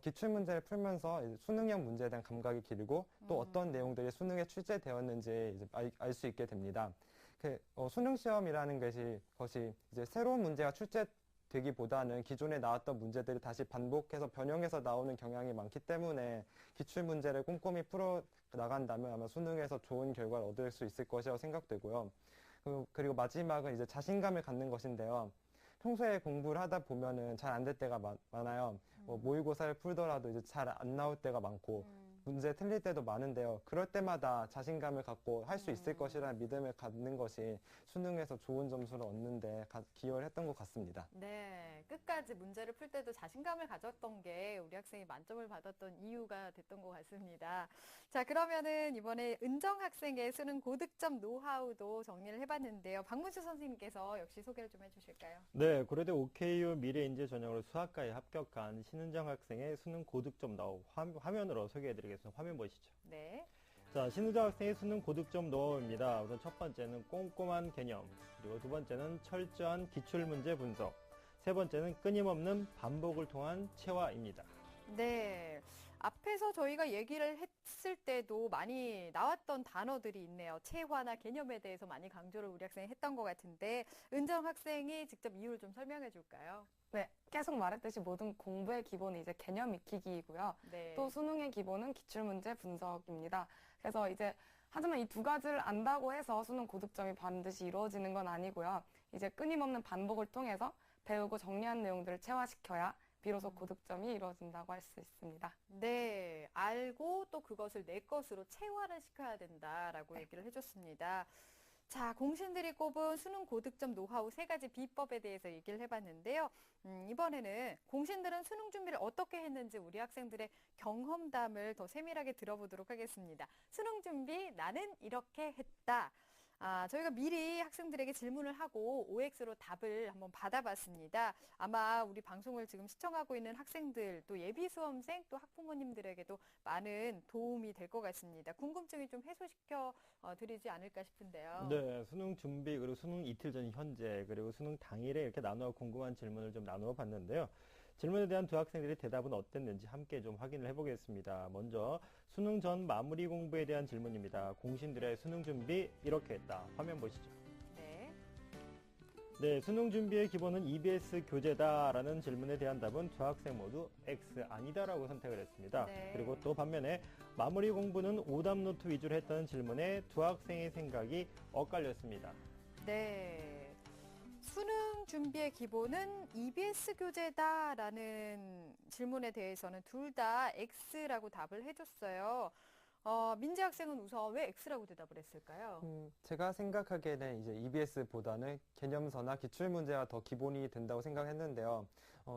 기출문제를 풀면서 이제 수능형 문제에 대한 감각이 길고 또 어떤 내용들이 수능에 출제되었는지 알 수 있게 됩니다. 수능 시험이라는 것이 이제 새로운 문제가 출제되기보다는 기존에 나왔던 문제들이 다시 반복해서 변형해서 나오는 경향이 많기 때문에 기출 문제를 꼼꼼히 풀어 나간다면 아마 수능에서 좋은 결과를 얻을 수 있을 것이라고 생각되고요. 그리고 마지막은 이제 자신감을 갖는 것인데요. 평소에 공부를 하다 보면은 잘 안 될 때가 많아요. 모의고사를 풀더라도 이제 잘 안 나올 때가 많고 문제 틀릴 때도 많은데요. 그럴 때마다 자신감을 갖고 할 수 있을 것이라는 믿음을 갖는 것이 수능에서 좋은 점수를 얻는데 기여를 했던 것 같습니다. 네, 끝까지 문제를 풀 때도 자신감을 가졌던 게 우리 학생이 만점을 받았던 이유가 됐던 것 같습니다. 자, 그러면은 이번에 은정 학생의 수능 고득점 노하우도 정리를 해봤는데요. 박문수 선생님께서 역시 소개를 좀 해주실까요? 네, 고려대 OKU 미래인재 전형으로 수학과에 합격한 신은정 학생의 수능 고득점 노하우 화면으로 소개해드리겠습니다. 화면 보시죠. 네. 자, 신은정 학생의 수능 고득점 노하우입니다. 우선 첫 번째는 꼼꼼한 개념, 그리고 두 번째는 철저한 기출문제 분석, 세 번째는 끊임없는 반복을 통한 체화입니다. 네. 앞에서 저희가 얘기를 했을 때도 많이 나왔던 단어들이 있네요. 체화나 개념에 대해서 많이 강조를 우리 학생이 했던 것 같은데 은정 학생이 직접 이유를 좀 설명해 줄까요? 네, 계속 말했듯이 모든 공부의 기본은 이제 개념 익히기이고요. 네. 또 수능의 기본은 기출문제 분석입니다. 그래서 이제 하지만 이 두 가지를 안다고 해서 수능 고득점이 반드시 이루어지는 건 아니고요. 이제 끊임없는 반복을 통해서 배우고 정리한 내용들을 체화시켜야 비로소 고득점이 이루어진다고 할 수 있습니다. 네, 알고 또 그것을 내 것으로 체화를 시켜야 된다라고 얘기를 해줬습니다. 자, 공신들이 꼽은 수능 고득점 노하우 세 가지 비법에 대해서 얘기를 해봤는데요. 이번에는 공신들은 수능 준비를 어떻게 했는지 우리 학생들의 경험담을 더 세밀하게 들어보도록 하겠습니다. 수능 준비 나는 이렇게 했다. 저희가 미리 학생들에게 질문을 하고 OX로 답을 한번 받아봤습니다. 아마 우리 방송을 지금 시청하고 있는 학생들, 또 예비 수험생, 또 학부모님들에게도 많은 도움이 될 것 같습니다. 궁금증이 좀 해소시켜 드리지 않을까 싶은데요. 네, 수능 준비, 그리고 수능 이틀 전 현재, 그리고 수능 당일에 이렇게 나누어 궁금한 질문을 좀 나누어 봤는데요. 질문에 대한 두 학생들의 대답은 어땠는지 함께 좀 확인을 해보겠습니다. 먼저 수능 전 마무리 공부에 대한 질문입니다. 공신들의 수능 준비 이렇게 했다. 화면 보시죠. 네. 네, 수능 준비의 기본은 EBS 교재다라는 질문에 대한 답은 두 학생 모두 X 아니다라고 선택을 했습니다. 네. 그리고 또 반면에 마무리 공부는 오답 노트 위주로 했다는 질문에 두 학생의 생각이 엇갈렸습니다. 네. 수능 준비의 기본은 EBS 교재다라는 질문에 대해서는 둘 다 X라고 답을 해줬어요. 민재 학생은 우선 왜 X라고 대답을 했을까요? 제가 생각하기에는 이제 EBS보다는 개념서나 기출문제가 더 기본이 된다고 생각했는데요.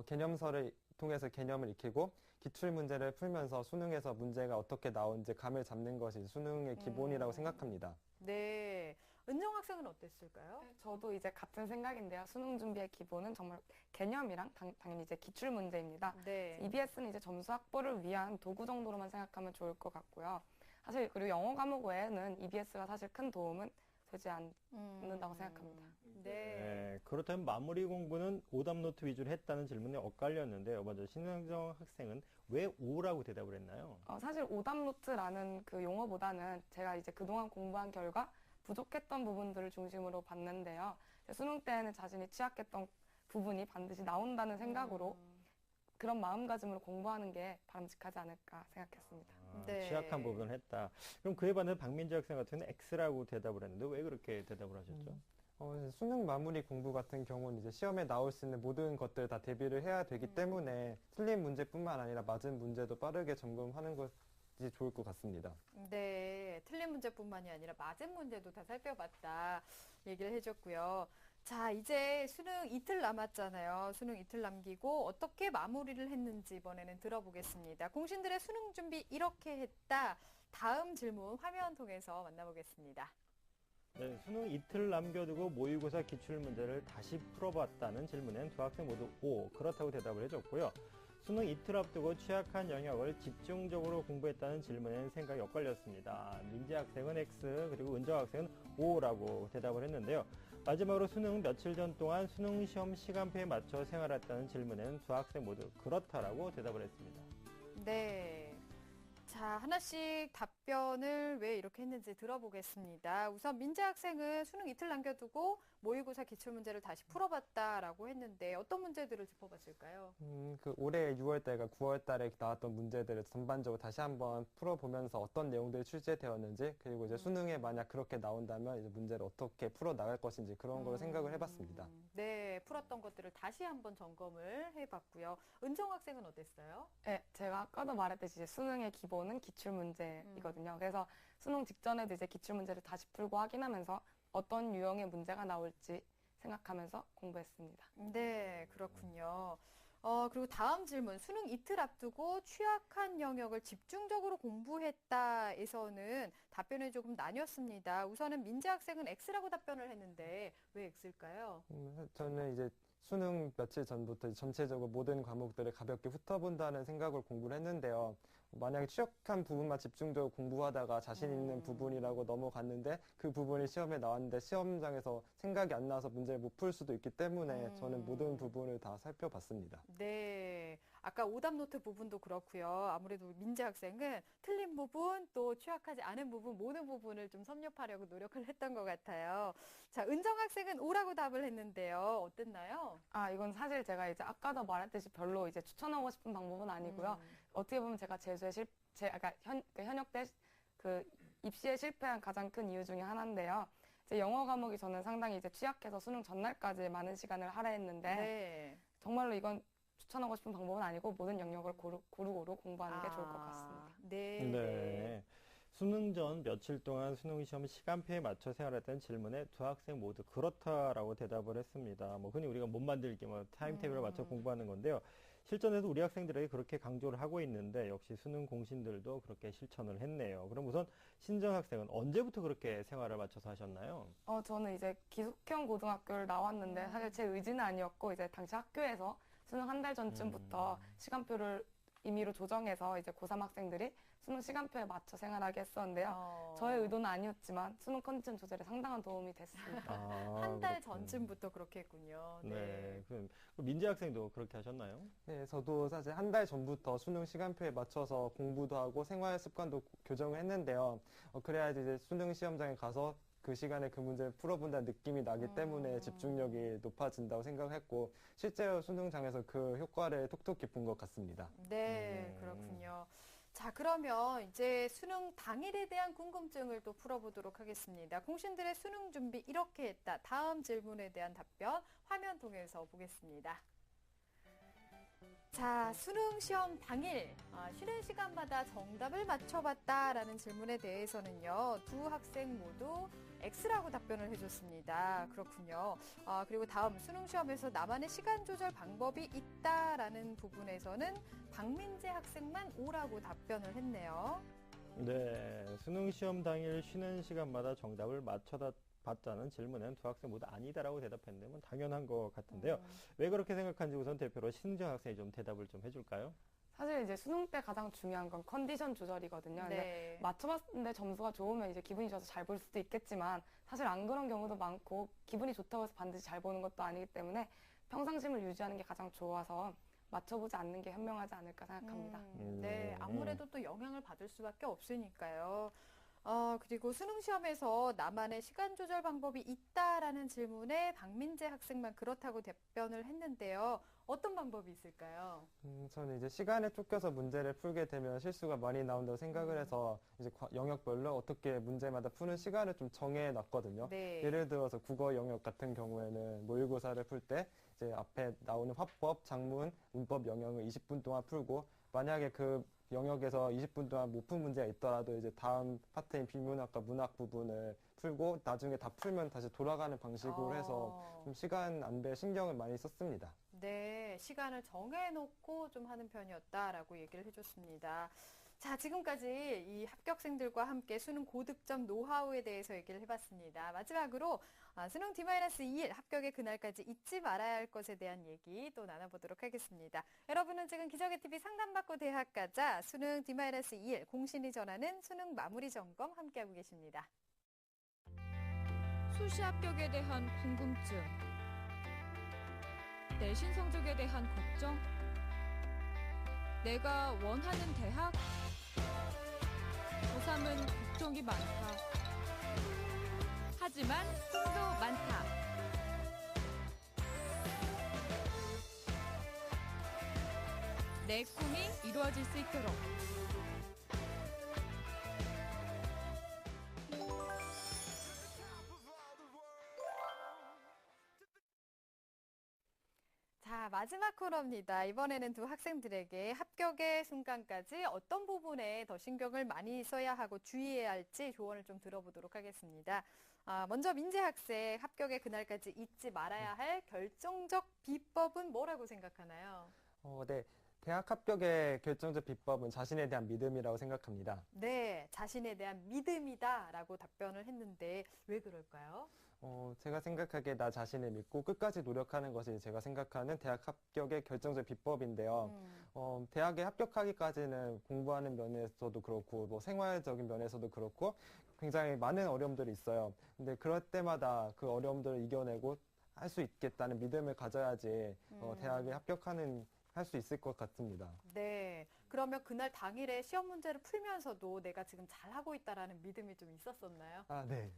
개념서를 통해서 개념을 익히고 기출문제를 풀면서 수능에서 문제가 어떻게 나오는지 감을 잡는 것이 수능의 기본이라고 생각합니다. 네. 은정 학생은 어땠을까요? 저도 이제 같은 생각인데요. 수능 준비의 기본은 정말 개념이랑 당연히 이제 기출 문제입니다. 네. EBS는 이제 점수 확보를 위한 도구 정도로만 생각하면 좋을 것 같고요. 사실 그리고 영어 과목 외에는 EBS가 사실 큰 도움은 되지 않는다고 생각합니다. 네. 네, 그렇다면 마무리 공부는 오답 노트 위주로 했다는 질문에 엇갈렸는데요. 먼저 신은정 학생은 왜 O라고 대답을 했나요? 사실 오답 노트라는 그 용어보다는 제가 이제 그동안 공부한 결과 부족했던 부분들을 중심으로 봤는데요. 수능 때는 자신이 취약했던 부분이 반드시 나온다는 생각으로 그런 마음가짐으로 공부하는 게 바람직하지 않을까 생각했습니다. 네. 취약한 부분을 했다. 그럼 그에 반해 박민재 학생 같은 경우는 X라고 대답을 했는데 왜 그렇게 대답을 하셨죠? 수능 마무리 공부 같은 경우는 이제 시험에 나올 수 있는 모든 것들 다 대비를 해야 되기 때문에 틀린 문제뿐만 아니라 맞은 문제도 빠르게 점검하는 것이 좋을 것 같습니다. 네, 틀린 문제뿐만이 아니라 맞은 문제도 다 살펴봤다 얘기를 해줬고요. 자, 이제 수능 이틀 남았잖아요. 수능 이틀 남기고 어떻게 마무리를 했는지 이번에는 들어보겠습니다. 공신들의 수능 준비 이렇게 했다. 다음 질문 화면 통해서 만나보겠습니다. 네, 수능 이틀 남겨두고 모의고사 기출문제를 다시 풀어봤다는 질문엔 두 학생 모두 O, 그렇다고 대답을 해줬고요. 수능 이틀 앞두고 취약한 영역을 집중적으로 공부했다는 질문엔 생각이 엇갈렸습니다. 민지 학생은 X, 그리고 은정 학생은 O라고 대답을 했는데요. 마지막으로 수능 며칠 전 동안 수능 시험 시간표에 맞춰 생활했다는 질문엔 두 학생 모두 그렇다라고 대답을 했습니다. 네. 자, 하나씩 답변을 왜 이렇게 했는지 들어보겠습니다. 우선 민재 학생은 수능 이틀 남겨두고 모의고사 기출문제를 다시 풀어봤다라고 했는데 어떤 문제들을 짚어봤을까요? 그 올해 6월 달과 9월 달에 나왔던 문제들을 전반적으로 다시 한번 풀어보면서 어떤 내용들이 출제되었는지, 그리고 이제 수능에 만약 그렇게 나온다면 이제 문제를 어떻게 풀어 나갈 것인지 그런 걸 생각을 해봤습니다. 네, 풀었던 것들을 다시 한번 점검을 해봤고요. 은정 학생은 어땠어요? 네, 제가 아까도 말했듯이 이제 수능의 기본은 기출문제이거든요. 그래서 수능 직전에도 이제 기출문제를 다시 풀고 확인하면서 어떤 유형의 문제가 나올지 생각하면서 공부했습니다. 네, 그렇군요. 그리고 다음 질문. 수능 이틀 앞두고 취약한 영역을 집중적으로 공부했다에서는 답변이 조금 나뉘었습니다. 우선은 민재 학생은 X라고 답변을 했는데 왜 X일까요? 저는 이제 수능 며칠 전부터 전체적으로 모든 과목들을 가볍게 훑어본다는 생각을 공부를 했는데요. 만약에 취약한 부분만 집중적으로 공부하다가 자신 있는 부분이라고 넘어갔는데 그 부분이 시험에 나왔는데 시험장에서 생각이 안 나서 문제를 못 풀 수도 있기 때문에 저는 모든 부분을 다 살펴봤습니다. 네. 아까 오답 노트 부분도 그렇고요. 아무래도 민재 학생은 틀린 부분 또 취약하지 않은 부분 모든 부분을 좀 섭렵하려고 노력을 했던 것 같아요. 자, 은정 학생은 O라고 답을 했는데요. 어땠나요? 아, 이건 사실 제가 이제 아까도 말했듯이 별로 이제 추천하고 싶은 방법은 아니고요. 어떻게 보면 제가 현역 때 그 입시에 실패한 가장 큰 이유 중에 하나인데요. 이제 영어 과목이 저는 상당히 이제 취약해서 수능 전날까지 많은 시간을 할애했는데 네. 정말로 이건 추천하고 싶은 방법은 아니고 모든 영역을 고루고루 공부하는 게 좋을 것 같습니다. 네. 네. 수능 전 며칠 동안 수능 시험 시간표에 맞춰 생활했다는 질문에 두 학생 모두 그렇다라고 대답을 했습니다. 뭐 흔히 우리가 못 만들기, 뭐 타임테이블에 맞춰 공부하는 건데요. 실전에서 우리 학생들에게 그렇게 강조를 하고 있는데 역시 수능 공신들도 그렇게 실천을 했네요. 그럼 우선 신정 학생은 언제부터 그렇게 생활을 맞춰서 하셨나요? 저는 이제 기숙형 고등학교를 나왔는데 사실 제 의지는 아니었고 이제 당시 학교에서 수능 한 달 전쯤부터 시간표를 임의로 조정해서 이제 고3 학생들이 수능 시간표에 맞춰 생활하게 했었는데요. 저의 의도는 아니었지만 수능 컨디션 조절에 상당한 도움이 됐습니다. 한 달 전쯤부터 그렇게 했군요. 네. 그럼 민지 학생도 그렇게 하셨나요? 네, 저도 사실 한 달 전부터 수능 시간표에 맞춰서 공부도 하고 생활 습관도 교정을 했는데요. 그래야지 이제 수능 시험장에 가서 그 시간에 그 문제를 풀어본다는 느낌이 나기 때문에 집중력이 높아진다고 생각했고 실제로 수능장에서 그 효과를 톡톡히 본 것 같습니다. 네, 그렇군요. 자, 그러면 이제 수능 당일에 대한 궁금증을 또 풀어보도록 하겠습니다. 공신들의 수능 준비 이렇게 했다. 다음 질문에 대한 답변 화면 통해서 보겠습니다. 자, 수능 시험 당일 쉬는 시간마다 정답을 맞춰봤다라는 질문에 대해서는요. 두 학생 모두 X라고 답변을 해줬습니다. 그렇군요. 그리고 다음 수능 시험에서 나만의 시간 조절 방법이 있다라는 부분에서는 박민재 학생만 O라고 답변을 했네요. 네. 수능 시험 당일 쉬는 시간마다 정답을 맞춰봤다는 질문엔 두 학생 모두 아니다라고 대답했는데 뭐 당연한 것 같은데요. 왜 그렇게 생각하는지 우선 대표로 신정 학생이 좀 대답을 좀 해줄까요? 사실 이제 수능 때 가장 중요한 건 컨디션 조절이거든요. 네. 맞춰봤는데 점수가 좋으면 이제 기분이 좋아서 잘 볼 수도 있겠지만 사실 안 그런 경우도 많고 기분이 좋다고 해서 반드시 잘 보는 것도 아니기 때문에 평상심을 유지하는 게 가장 좋아서 맞춰보지 않는 게 현명하지 않을까 생각합니다. 네, 아무래도 또 영향을 받을 수밖에 없으니까요. 그리고 수능 시험에서 나만의 시간 조절 방법이 있다라는 질문에 박민재 학생만 그렇다고 답변을 했는데요. 어떤 방법이 있을까요? 저는 이제 시간에 쫓겨서 문제를 풀게 되면 실수가 많이 나온다고 생각을 해서 이제 영역별로 어떻게 문제마다 푸는 시간을 좀 정해 놨거든요. 네. 예를 들어서 국어 영역 같은 경우에는 모의고사를 풀 때 이제 앞에 나오는 화법, 작문, 문법 영역을 20분 동안 풀고 만약에 그 영역에서 20분 동안 못 푼 문제가 있더라도 이제 다음 파트인 비문학과 문학 부분을 풀고 나중에 다 풀면 다시 돌아가는 방식으로 해서 좀 시간 안배에 신경을 많이 썼습니다. 네, 시간을 정해놓고 좀 하는 편이었다라고 얘기를 해줬습니다. 자, 지금까지 이 합격생들과 함께 수능 고득점 노하우에 대해서 얘기를 해봤습니다. 마지막으로 수능 D-21 합격의 그날까지 잊지 말아야 할 것에 대한 얘기 또 나눠보도록 하겠습니다. 여러분은 지금 기적의 TV 상담받고 대학 가자 수능 D-21 공신이 전하는 수능 마무리 점검 함께하고 계십니다. 수시 합격에 대한 궁금증, 내신 성적에 대한 걱정, 내가 원하는 대학, 고3은 걱정이 많다. 하지만 꿈도 많다. 내 꿈이 이루어질 수 있도록. 자, 마지막 코너입니다. 이번에는 두 학생들에게 합격의 순간까지 어떤 부분에 더 신경을 많이 써야 하고 주의해야 할지 조언을 좀 들어보도록 하겠습니다. 먼저 민재 학생, 합격의 그날까지 잊지 말아야 할 결정적 비법은 뭐라고 생각하나요? 네. 대학 합격의 결정적 비법은 자신에 대한 믿음이라고 생각합니다. 네, 자신에 대한 믿음이다라고 답변을 했는데 왜 그럴까요? 제가 생각하기에 나 자신을 믿고 끝까지 노력하는 것이 제가 생각하는 대학 합격의 결정적 비법인데요. 대학에 합격하기까지는 공부하는 면에서도 그렇고, 뭐 생활적인 면에서도 그렇고, 굉장히 많은 어려움들이 있어요. 근데 그럴 때마다 그 어려움들을 이겨내고 할 수 있겠다는 믿음을 가져야지 대학에 할 수 있을 것 같습니다. 네. 그러면 그날 당일에 시험 문제를 풀면서도 내가 지금 잘하고 있다라는 믿음이 좀 있었었나요? 네.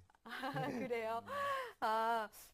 그래요?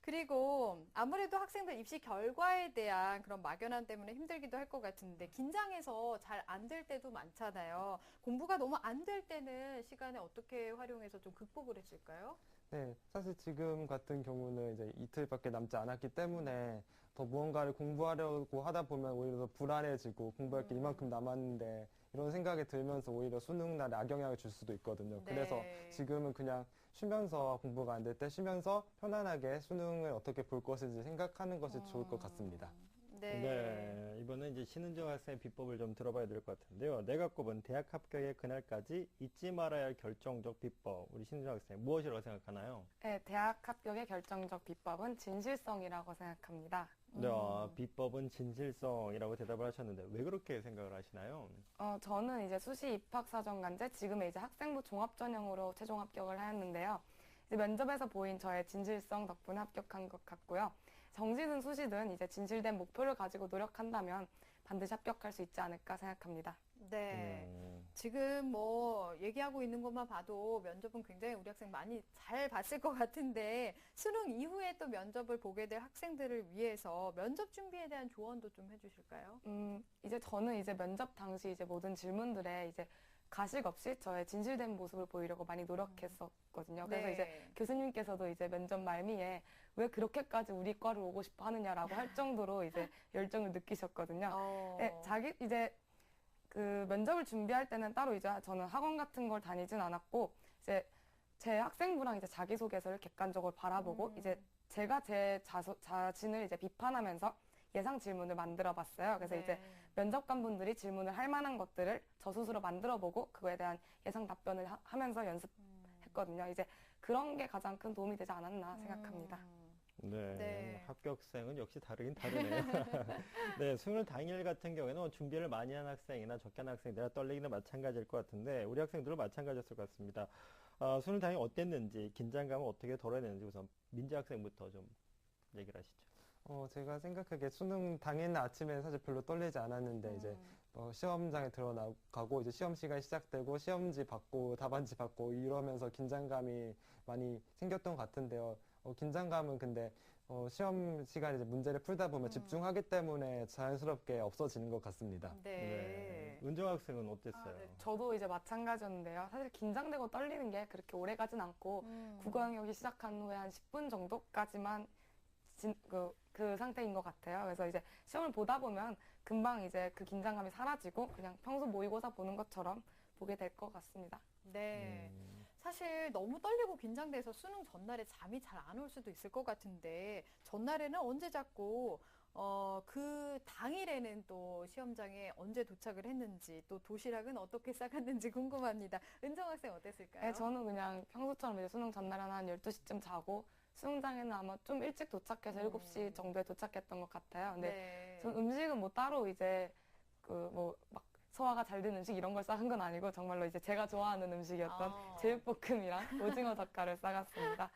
그리고 아무래도 학생들 입시 결과에 대한 그런 막연함 때문에 힘들기도 할 것 같은데 긴장해서 잘 안 될 때도 많잖아요. 공부가 너무 안 될 때는 시간을 어떻게 활용해서 좀 극복을 했을까요? 네, 사실 지금 같은 경우는 이제 이틀밖에 남지 않았기 때문에 더 무언가를 공부하려고 하다 보면 오히려 더 불안해지고 공부할 게 이만큼 남았는데 이런 생각이 들면서 오히려 수능날에 악영향을 줄 수도 있거든요. 네. 그래서 지금은 그냥 쉬면서 공부가 안 될 때 쉬면서 편안하게 수능을 어떻게 볼 것인지 생각하는 것이 좋을 것 같습니다. 네. 이번엔 이제 신은정 학생의 비법을 좀 들어봐야 될 것 같은데요. 내가 꼽은 대학 합격의 그날까지 잊지 말아야 할 결정적 비법. 우리 신은정 학생 무엇이라고 생각하나요? 네, 대학 합격의 결정적 비법은 진실성이라고 생각합니다. 비법은 진실성이라고 대답을 하셨는데 왜 그렇게 생각을 하시나요? 저는 이제 수시 입학사정관제, 지금의 이제 학생부 종합전형으로 최종 합격을 하였는데요. 이제 면접에서 보인 저의 진실성 덕분에 합격한 것 같고요. 정시든 수시든 이제 진실된 목표를 가지고 노력한다면 반드시 합격할 수 있지 않을까 생각합니다. 네. 지금 뭐 얘기하고 있는 것만 봐도 면접은 굉장히 우리 학생 많이 잘 봤을 것 같은데 수능 이후에 또 면접을 보게 될 학생들을 위해서 면접 준비에 대한 조언도 좀 해주실까요? 이제 저는 이제 면접 당시 이제 모든 질문들에 이제 가식 없이 저의 진실된 모습을 보이려고 많이 노력했었거든요. 그래서 네. 이제 교수님께서도 이제 면접 말미에 왜 그렇게까지 우리 과를 오고 싶어 하느냐라고 할 정도로 이제 열정을 느끼셨거든요. 네, 이제 그 면접을 준비할 때는 따로 이제 저는 학원 같은 걸 다니진 않았고 이제 제 학생부랑 이제 자기소개서를 객관적으로 바라보고 이제 제가 제 자신을 이제 비판하면서 예상 질문을 만들어 봤어요. 그래서 네. 이제 면접관분들이 질문을 할 만한 것들을 저 스스로 만들어 보고 그거에 대한 예상 답변을 하면서 연습했거든요. 이제 그런 게 가장 큰 도움이 되지 않았나 생각합니다. 네. 합격생은 역시 다르긴 다르네요. 네, 수능 당일 같은 경우에는 준비를 많이 한 학생이나 적게 한 학생들이 떨리기는 마찬가지일 것 같은데 우리 학생들도 마찬가지였을 것 같습니다. 수능 당일 어땠는지, 긴장감을 어떻게 덜어냈는지 우선 민재 학생부터 좀 얘기를 하시죠. 제가 생각하기에 수능 당일 아침에 사실 별로 떨리지 않았는데 이제 시험장에 들어가고 이제 시험 시간이 시작되고 시험지 받고 답안지 받고 이러면서 긴장감이 많이 생겼던 것 같은데요. 긴장감은 근데 시험 시간에 이제 문제를 풀다 보면 집중하기 때문에 자연스럽게 없어지는 것 같습니다. 네. 은정 학생은 어땠어요? 네, 저도 이제 마찬가지였는데요. 사실 긴장되고 떨리는 게 그렇게 오래 가진 않고 국어 영역이 시작한 후에 한 10분 정도까지만 그 상태인 것 같아요. 그래서 이제 시험을 보다 보면 금방 이제 그 긴장감이 사라지고 그냥 평소 모의고사 보는 것처럼 보게 될 것 같습니다. 네. 사실 너무 떨리고 긴장돼서 수능 전날에 잠이 잘 안 올 수도 있을 것 같은데 전날에는 언제 잤고 그 당일에는 또 시험장에 언제 도착을 했는지 또 도시락은 어떻게 싸갔는지 궁금합니다. 은정 학생 어땠을까요? 네, 저는 그냥 평소처럼 이제 수능 전날은 한 12시쯤 자고 수능장에는 아마 좀 일찍 도착해서 7시 정도에 도착했던 것 같아요. 근데 네. 전 음식은 뭐 따로 이제 그 뭐 막 소화가 잘 되는 음식 이런 걸 싸간 건 아니고 정말로 이제 제가 좋아하는 음식이었던 제육볶음이랑 오징어 젓갈을 싸갔습니다.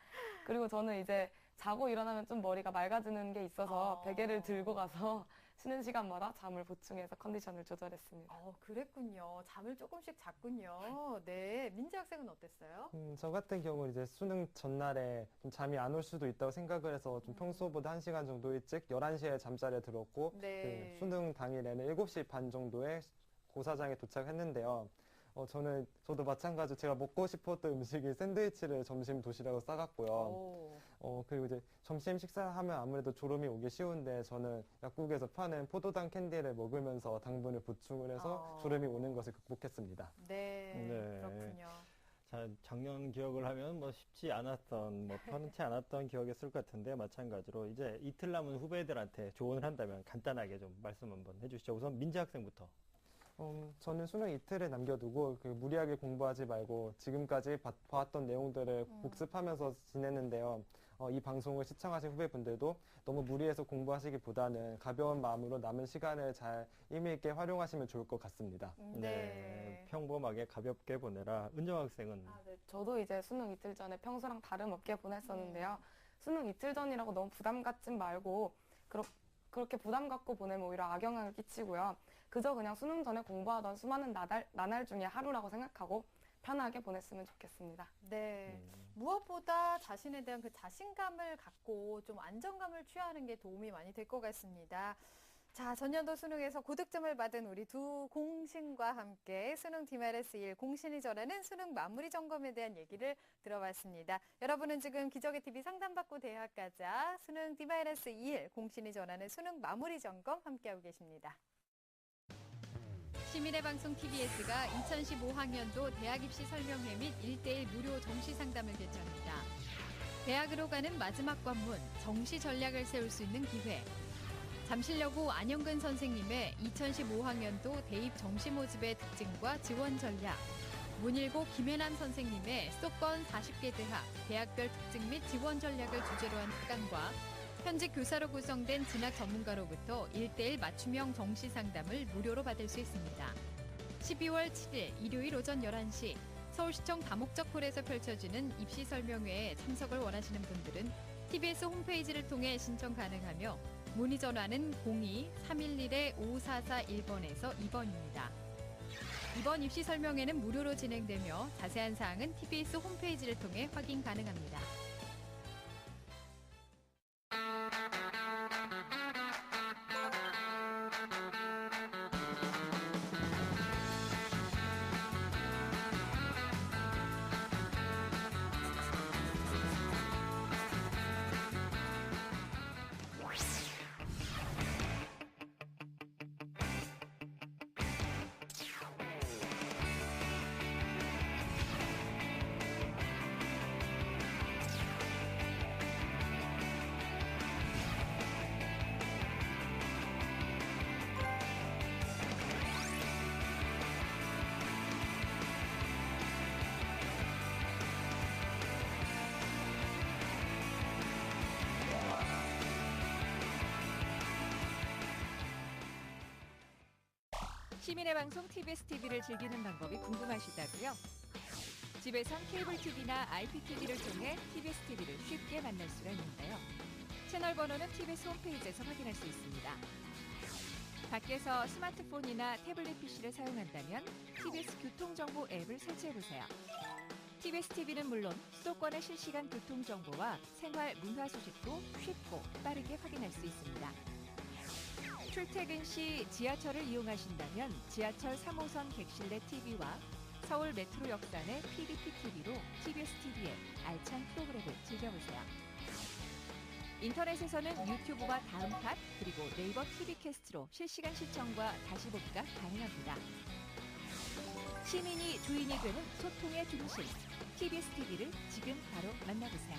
그리고 저는 이제 자고 일어나면 좀 머리가 맑아지는 게 있어서 베개를 들고 가서 쉬는 시간마다 잠을 보충해서 컨디션을 조절했습니다. 그랬군요. 잠을 조금씩 잤군요. 네. 민지 학생은 어땠어요? 저 같은 경우는 이제 수능 전날에 좀 잠이 안 올 수도 있다고 생각을 해서 좀 평소보다 1시간 정도 일찍 11시에 잠자리에 들었고 네. 그 수능 당일에는 7시 반 정도에 고사장에 도착했는데요. 저도 마찬가지로 제가 먹고 싶었던 음식이 샌드위치를 점심 도시락으로 싸갔고요. 그리고 이제 점심 식사하면 아무래도 졸음이 오기 쉬운데 저는 약국에서 파는 포도당 캔디를 먹으면서 당분을 보충을 해서 졸음이 오는 것을 극복했습니다. 네. 그렇군요. 자, 작년 기억을 하면 뭐 쉽지 않았던, 뭐 편치 않았던 기억이었을 것 같은데 마찬가지로 이제 이틀 남은 후배들한테 조언을 한다면 간단하게 좀 말씀 한번 해주시죠. 우선 민지 학생부터. 저는 수능 이틀을 남겨두고 무리하게 공부하지 말고 지금까지 봐왔던 내용들을 복습하면서 지냈는데요. 이 방송을 시청하신 후배분들도 너무 무리해서 공부하시기보다는 가벼운 마음으로 남은 시간을 잘 의미 있게 활용하시면 좋을 것 같습니다. 네. 평범하게 가볍게 보내라. 은정 학생은? 네. 저도 이제 수능 이틀 전에 평소랑 다름없게 보냈었는데요. 수능 이틀 전이라고 너무 부담 갖지 말고 그렇게 부담 갖고 보내면 오히려 악영향을 끼치고요. 그저 그냥 수능 전에 공부하던 수많은 나날 중에 하루라고 생각하고 편하게 보냈으면 좋겠습니다. 네. 무엇보다 자신에 대한 그 자신감을 갖고 좀 안정감을 취하는 게 도움이 많이 될 것 같습니다. 자, 전년도 수능에서 고득점을 받은 우리 두 공신과 함께 수능 D-1 공신이 전하는 수능 마무리 점검에 대한 얘기를 들어봤습니다. 여러분은 지금 기적의 TV 상담받고 대학가자 수능 D-1 공신이 전하는 수능 마무리 점검 함께하고 계십니다. 시민의 방송 TBS가 2015학년도 대학 입시 설명회 및 1:1 무료 정시 상담을 개최합니다. 대학으로 가는 마지막 관문, 정시 전략을 세울 수 있는 기회. 잠실여고 안영근 선생님의 2015학년도 대입 정시 모집의 특징과 지원 전략. 문일고 김혜남 선생님의 수도권 40개 대학, 대학별 특징 및 지원 전략을 주제로 한 특강과 현직 교사로 구성된 진학 전문가로부터 1:1 맞춤형 정시 상담을 무료로 받을 수 있습니다. 12월 7일 일요일 오전 11시 서울시청 다목적 홀에서 펼쳐지는 입시 설명회에 참석을 원하시는 분들은 TBS 홈페이지를 통해 신청 가능하며 문의 전화는 02-311-5441번에서 2번입니다. 이번 입시 설명회는 무료로 진행되며 자세한 사항은 TBS 홈페이지를 통해 확인 가능합니다. 시민의 방송 TBS TV를 즐기는 방법이 궁금하시다고요? 집에선 케이블 TV나 IPTV를 통해 TBS TV를 쉽게 만날 수가 있는데요. 채널 번호는 TBS 홈페이지에서 확인할 수 있습니다. 밖에서 스마트폰이나 태블릿 PC를 사용한다면 TBS 교통정보 앱을 설치해보세요. TBS TV는 물론 수도권의 실시간 교통정보와 생활 문화 소식도 쉽고 빠르게 확인할 수 있습니다. 출퇴근 시 지하철을 이용하신다면 지하철 3호선 객실내 TV와 서울 메트로 역산의 PDP TV로 TBS TV의 알찬 프로그램을 즐겨보세요. 인터넷에서는 유튜브와 다음팟 그리고 네이버 TV 캐스트로 실시간 시청과 다시 보기가 가능합니다. 시민이 주인이 되는 소통의 중심, TBS TV를 지금 바로 만나보세요.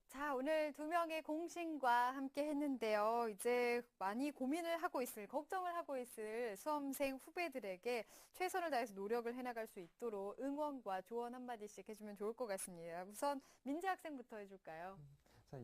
자, 오늘 두 명의 공신과 함께 했는데요. 이제 많이 고민을 하고 걱정을 하고 있을 수험생 후배들에게 최선을 다해서 노력을 해나갈 수 있도록 응원과 조언 한마디씩 해주면 좋을 것 같습니다. 우선 민재 학생부터 해줄까요? 자,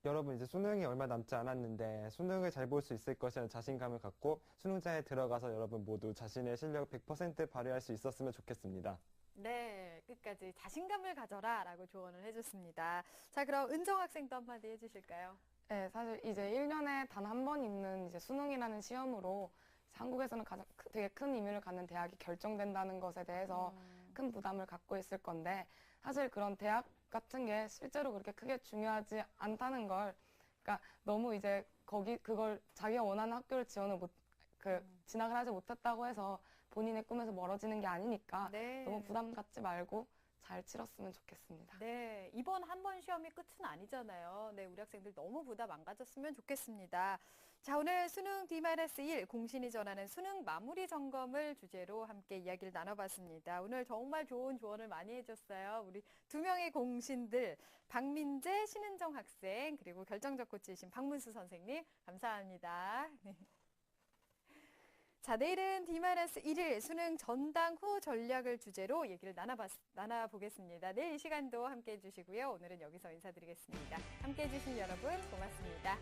여러분 이제 수능이 얼마 남지 않았는데 수능을 잘 볼 수 있을 것이라는 자신감을 갖고 수능장에 들어가서 여러분 모두 자신의 실력 100% 발휘할 수 있었으면 좋겠습니다. 네, 끝까지 자신감을 가져라 라고 조언을 해줬습니다. 자, 그럼 은정 학생도 한마디 해주실까요? 네, 사실 이제 1년에 단 한 번 있는 이제 수능이라는 시험으로 한국에서는 가장 되게 큰 의미를 갖는 대학이 결정된다는 것에 대해서 큰 부담을 갖고 있을 건데 사실 그런 대학 같은 게 실제로 그렇게 크게 중요하지 않다는 걸, 그러니까 너무 이제 그걸 자기가 원하는 학교를 진학을 하지 못했다고 해서 본인의 꿈에서 멀어지는 게 아니니까 네. 너무 부담 갖지 말고 잘 치렀으면 좋겠습니다. 네, 이번 한 번 시험이 끝은 아니잖아요. 네, 우리 학생들 너무 부담 안 가졌으면 좋겠습니다. 자, 오늘 수능 D-1 공신이 전하는 수능 마무리 점검을 주제로 함께 이야기를 나눠봤습니다. 오늘 정말 좋은 조언을 많이 해줬어요. 우리 두 명의 공신들, 박민재, 신은정 학생, 그리고 결정적 코치이신 박문수 선생님, 감사합니다. 자, 내일은 D-1 수능 전당 후 전략을 주제로 얘기를 나눠보겠습니다. 내일 이 시간도 함께해 주시고요. 오늘은 여기서 인사드리겠습니다. 함께해 주신 여러분 고맙습니다.